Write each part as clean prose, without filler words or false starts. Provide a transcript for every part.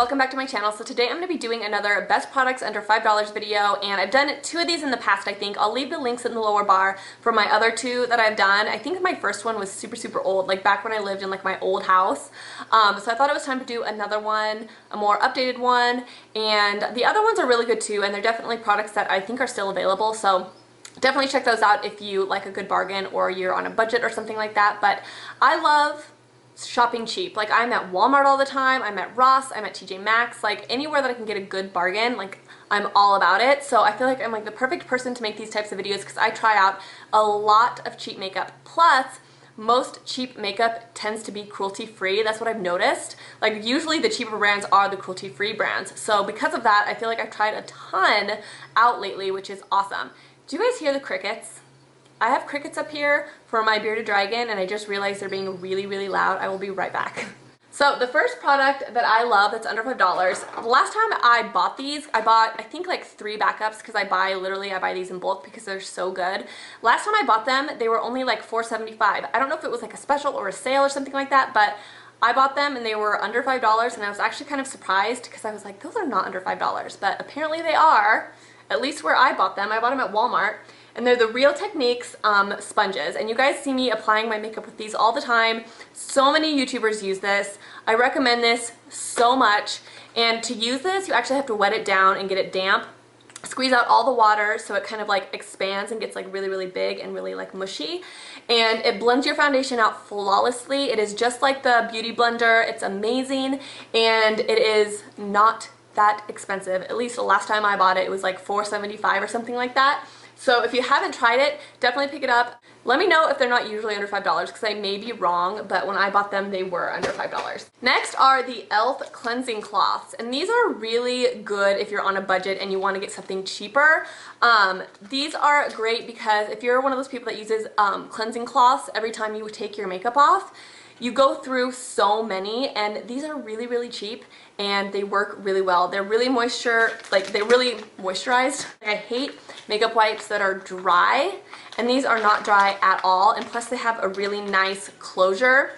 welcome back to my channel. So today I'm going to be doing another best products under $5 video, and I've done 2 of these in the past. I think I'll leave the links in the lower bar for my other 2 that I've done. I think my first one was super old, like back when I lived in like my old house. So I thought it was time to do another one, a more updated one, and the other ones are really good too, and they're definitely products that I think are still available. So definitely check those out if you like a good bargain or you're on a budget or something like that. But I love shopping cheap. Like, I'm at Walmart all the time, I'm at Ross, I'm at TJ Maxx, like anywhere that I can get a good bargain, like I'm all about it. So I feel like I'm like the perfect person to make these types of videos because I try out a lot of cheap makeup. Plus, most cheap makeup tends to be cruelty-free. That's what I've noticed. Like, usually the cheaper brands are the cruelty-free brands. So because of that, I feel like I've tried a ton out lately, which is awesome. Do you guys hear the crickets? I have crickets up here for my bearded dragon, and I just realized they're being really loud. I will be right back. So the first product that I love that's under $5, the last time I bought these, I bought I think like 3 backups because I buy these in bulk because they're so good. Last time I bought them, they were only like $4.75. I don't know if it was like a special or a sale or something like that, but I bought them and they were under $5, and I was actually kind of surprised because I was like, those are not under $5, but apparently they are, at least where I bought them. I bought them at Walmart. And they're the Real Techniques sponges, and you guys see me applying my makeup with these all the time. So many YouTubers use this. I recommend this so much, and to use this you actually have to wet it down and get it damp. Squeeze out all the water so it kind of like expands and gets like really big and really like mushy, and it blends your foundation out flawlessly. It is just like the Beauty Blender. It's amazing, and it is not that expensive. At least the last time I bought it, it was like $4.75 or something like that. So if you haven't tried it, definitely pick it up. Let me know if they're not usually under $5 because I may be wrong, but when I bought them, they were under $5. Next are the e.l.f. cleansing cloths, and these are really good if you're on a budget and you want to get something cheaper. These are great because if you're one of those people that uses cleansing cloths every time you take your makeup off, you go through so many, and these are really cheap and they work really well. They're really they're really moisturized. I hate makeup wipes that are dry, and these are not dry at all, and plus they have a really nice closure.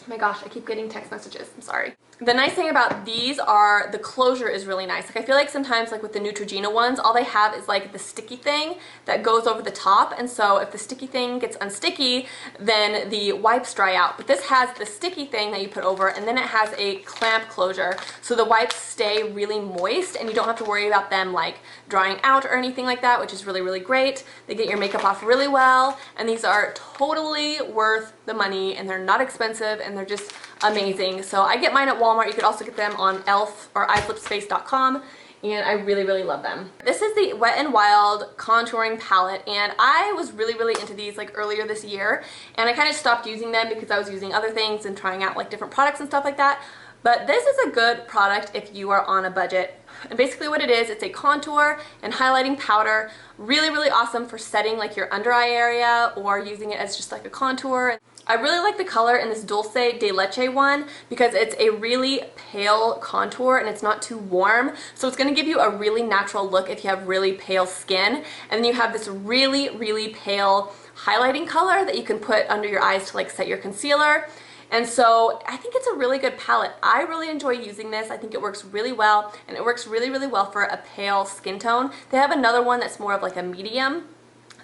Oh my gosh, I keep getting text messages, I'm sorry. The nice thing about these are the closure is really nice. Like, I feel like sometimes like with the Neutrogena ones, all they have is like the sticky thing that goes over the top, and so if the sticky thing gets unsticky, then the wipes dry out. But this has the sticky thing that you put over, and then it has a clamp closure, so the wipes stay really moist and you don't have to worry about them like drying out or anything like that, which is really great. They get your makeup off really well, and these are totally worth the money, and they're not expensive, and they're just amazing. So I get mine at Walmart. You could also get them on e.l.f. or iflipspace.com, and I really love them. This is the Wet n Wild contouring palette, and I was really into these like earlier this year, and I kind of stopped using them because I was using other things and trying out like different products and stuff like that. But this is a good product if you are on a budget. And basically what it is, it's a contour and highlighting powder. Really awesome for setting like your under eye area or using it as just like a contour. I really like the color in this Dulce de Leche one because it's a really pale contour and it's not too warm. So it's going to give you a really natural look if you have really pale skin. And then you have this really pale highlighting color that you can put under your eyes to like set your concealer. And so I think it's a really good palette. I really enjoy using this. I think it works really well, and it works really well for a pale skin tone. They have another one that's more of like a medium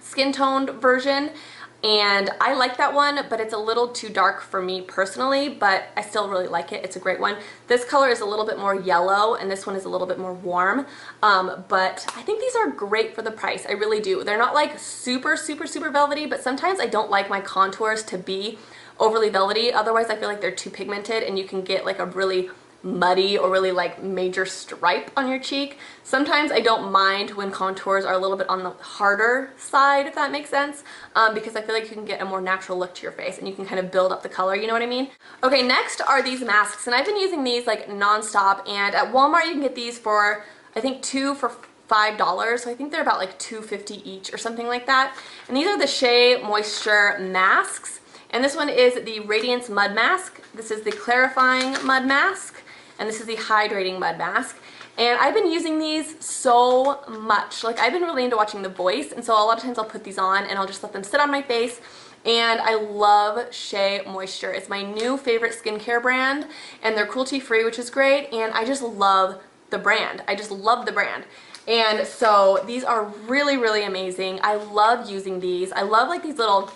skin toned version, and I like that one, but it's a little too dark for me personally, but I still really like it. It's a great one. This color is a little bit more yellow, and this one is a little bit more warm, but I think these are great for the price. I really do. They're not like super velvety, but sometimes I don't like my contours to be overly velvety. Otherwise I feel like they're too pigmented and you can get like a really muddy or really like major stripe on your cheek. Sometimes I don't mind when contours are a little bit on the harder side, if that makes sense, because I feel like you can get a more natural look to your face and you can kind of build up the color, you know what I mean? Okay, next are these masks, and I've been using these like non-stop, and at Walmart you can get these for I think 2 for $5, so I think they're about like $2.50 each or something like that. And these are the Shea Moisture masks. And this one is the Radiance Mud Mask. This is the Clarifying Mud Mask. And this is the Hydrating Mud Mask. And I've been using these so much. Like, I've been really into watching The Voice, and so a lot of times I'll put these on and I'll just let them sit on my face. and I love Shea Moisture. It's my new favorite skincare brand, and they're cruelty-free, which is great, and I just love the brand. I just love the brand. And so these are really, really amazing. I love using these. I love like these little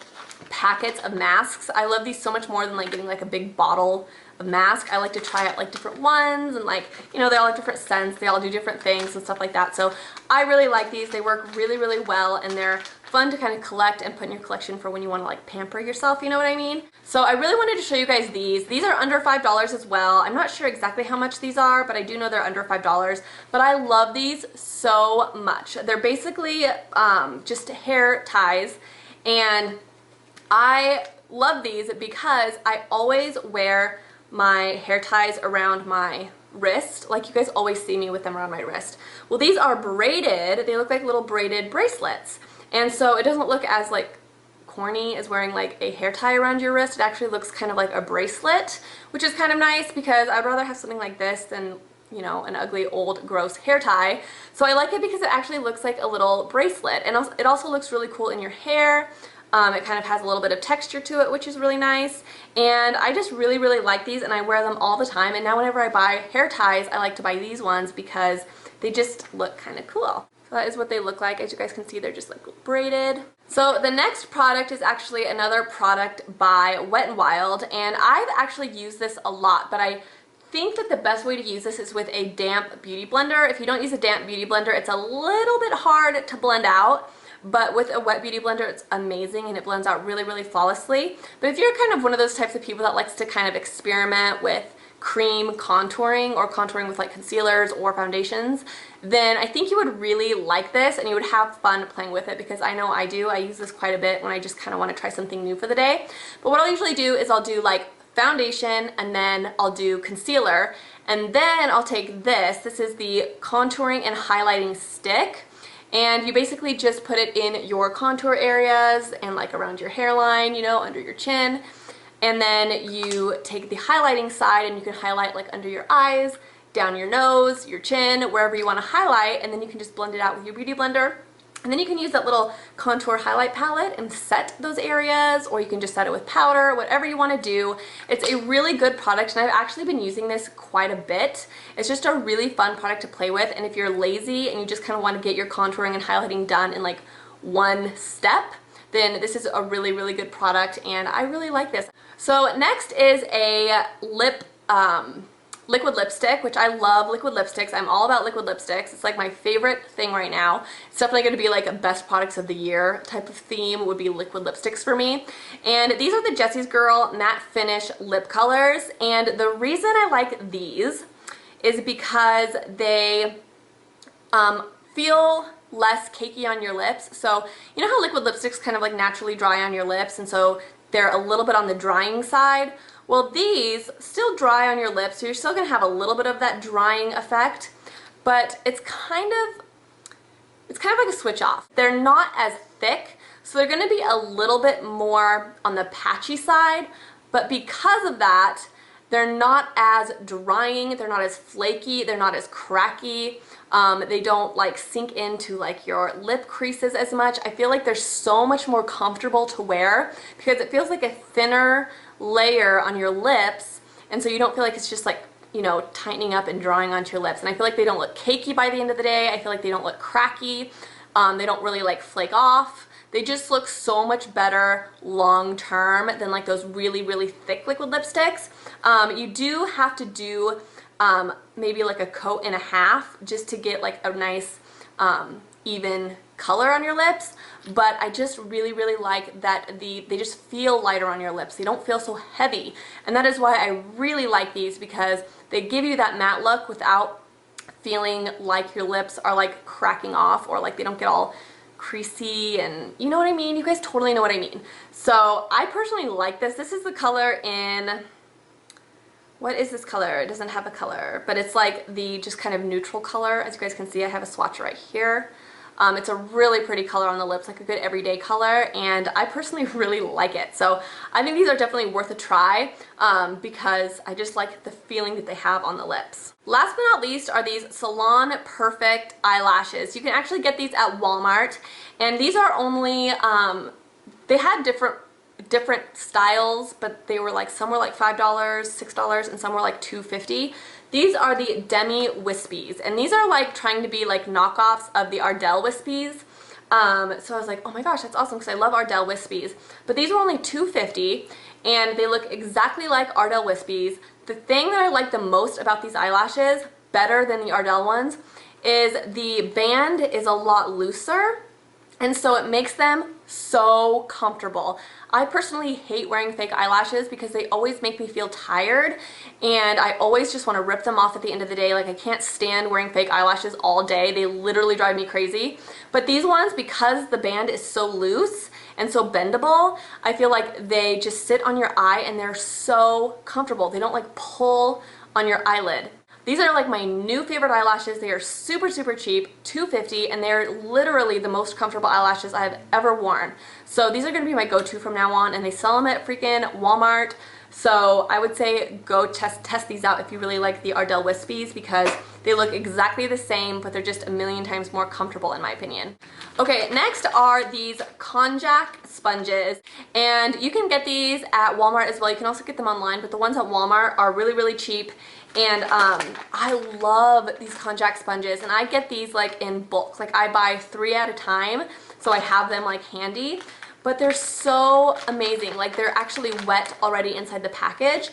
packets of masks. I love these so much more than like getting like a big bottle of mask. I like to try out like different ones, and like, you know, they all have different scents, they all do different things and stuff like that. So I really like these. They work really, really well, and they're fun to kind of collect and put in your collection for when you want to like pamper yourself, you know what I mean? So I really wanted to show you guys these. These are under $5 as well. I'm not sure exactly how much these are, but I do know they're under $5. But I love these so much. They're basically just hair ties, and I love these because I always wear my hair ties around my wrist. Like, you guys always see me with them around my wrist. Well, these are braided. They look like little braided bracelets. And so it doesn't look as like corny as wearing like a hair tie around your wrist. It actually looks kind of like a bracelet, which is kind of nice because I'd rather have something like this than, you know, an ugly old gross hair tie. So I like it because it actually looks like a little bracelet, and it also looks really cool in your hair. It kind of has a little bit of texture to it, which is really nice, and I just really, really like these, and I wear them all the time. And now whenever I buy hair ties, I like to buy these ones because they just look kind of cool. So that is what they look like. As you guys can see, they're just like braided. So the next product is actually another product by Wet n Wild, and I've actually used this a lot, but I think that the best way to use this is with a damp beauty blender. If you don't use a damp beauty blender, it's a little bit hard to blend out. But with a wet beauty blender, it's amazing, and it blends out really, really flawlessly. But if you're kind of one of those types of people that likes to kind of experiment with cream contouring or contouring with like concealers or foundations, then I think you would really like this, and you would have fun playing with it, because I know I do. I use this quite a bit when I just kind of want to try something new for the day. But what I'll usually do is I'll do like foundation, and then I'll do concealer, and then I'll take this. This is the contouring and highlighting stick. And you basically just put it in your contour areas and like around your hairline, you know, under your chin. And then you take the highlighting side, and you can highlight like under your eyes, down your nose, your chin, wherever you want to highlight, and then you can just blend it out with your beauty blender. And then you can use that little contour highlight palette and set those areas, or you can just set it with powder, whatever you want to do. It's a really good product, and I've actually been using this quite a bit. It's just a really fun product to play with, and if you're lazy and you just kind of want to get your contouring and highlighting done in like one step, then this is a really, really good product, and I really like this. So next is a liquid lipstick, which I love liquid lipsticks. I'm all about liquid lipsticks. It's like my favorite thing right now. It's definitely going to be like a best products of the year type of theme would be liquid lipsticks for me. And these are the Jessie's Girl Matte Finish lip colors. And the reason I like these is because they feel less cakey on your lips. So you know how liquid lipsticks kind of like naturally dry on your lips, and so they're a little bit on the drying side? Well, these still dry on your lips, so you're still going to have a little bit of that drying effect, but it's kind of like a switch off. They're not as thick, so they're going to be a little bit more on the patchy side, but because of that, they're not as drying, they're not as flaky, they're not as cracky. They don't like sink into like your lip creases as much. I feel like they're so much more comfortable to wear because it feels like a thinner layer on your lips, and so you don't feel like it's just like, you know, tightening up and drawing onto your lips. And I feel like they don't look cakey by the end of the day. I feel like they don't look cracky. They don't really like flake off. They just look so much better long term than like those really, really thick liquid lipsticks. You do have to do maybe like a coat and a half just to get like a nice even color on your lips, but I just really, really like that they just feel lighter on your lips. They don't feel so heavy, and that is why I really like these, because they give you that matte look without feeling like your lips are like cracking off or like they don't get all creasy, and you know what I mean? You guys totally know what I mean. So I personally like this. This is the color in, what is this color? It doesn't have a color, but it's like the just kind of neutral color. As you guys can see, I have a swatch right here. It's a really pretty color on the lips, like a good everyday color, and I personally really like it. So I think these are definitely worth a try because I just like the feeling that they have on the lips. Last but not least are these Salon Perfect eyelashes. You can actually get these at Walmart, and these are only, they had different different styles, but they were like, some were like $5, $6, and some were like $2.50. These are the Demi Wispies, and these are like trying to be like knockoffs of the Ardell Wispies. So I was like, oh my gosh, that's awesome, because I love Ardell Wispies. But these were only $2.50, and they look exactly like Ardell Wispies. The thing that I like the most about these eyelashes, better than the Ardell ones, is the band is a lot looser, and so it makes them so comfortable. I personally hate wearing fake eyelashes because they always make me feel tired, and I always just want to rip them off at the end of the day. Like, I can't stand wearing fake eyelashes all day. They literally drive me crazy. But these ones, because the band is so loose and so bendable, I feel like they just sit on your eye and they're so comfortable. They don't like pull on your eyelid. These are like my new favorite eyelashes. They are super, super cheap, $2.50, and they're literally the most comfortable eyelashes I've ever worn. So these are going to be my go-to from now on, and they sell them at freaking Walmart. So I would say go test these out if you really like the Ardell Wispies, because they look exactly the same, but they're just a million times more comfortable in my opinion. Okay, next are these konjac sponges, and you can get these at Walmart as well. You can also get them online, but the ones at Walmart are really, really cheap. And I love these konjac sponges, and I get these like in bulk. Like, I buy 3 at a time, so I have them like handy. But they're so amazing. Like, they're actually wet already inside the package,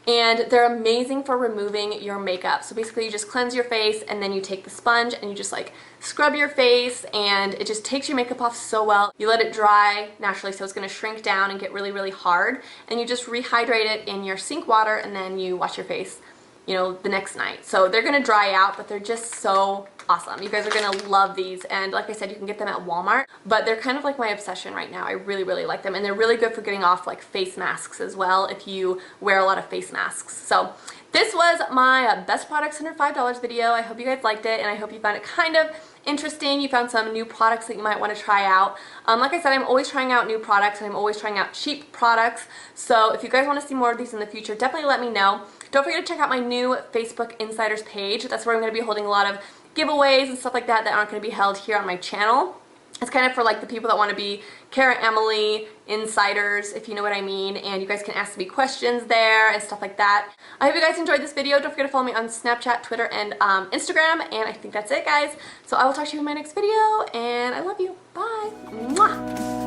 and they're amazing for removing your makeup. So basically you just cleanse your face, and then you take the sponge and you just like scrub your face, and it just takes your makeup off so well. You let it dry naturally, so it's going to shrink down and get really, really hard, and you just rehydrate it in your sink water, and then you wash your face, you know, the next night. So they're gonna dry out, but they're just so awesome. You guys are gonna love these, and like I said, you can get them at Walmart, but they're kind of like my obsession right now. I really, really like them, and they're really good for getting off like face masks as well if you wear a lot of face masks. So this was my best products under $5 video. I hope you guys liked it, and I hope you found it kind of interesting. You found some new products that you might want to try out. Like I said, I'm always trying out new products, and I'm always trying out cheap products. So if you guys want to see more of these in the future, definitely let me know. Don't forget to check out my new Facebook Insiders page. That's where I'm going to be holding a lot of giveaways and stuff like that that aren't going to be held here on my channel. It's kind of for like the people that want to be Carah Amelie insiders, if you know what I mean, and you guys can ask me questions there and stuff like that. I hope you guys enjoyed this video. Don't forget to follow me on Snapchat, Twitter, and Instagram, and I think that's it, guys. So I will talk to you in my next video, and I love you. Bye. Mwah.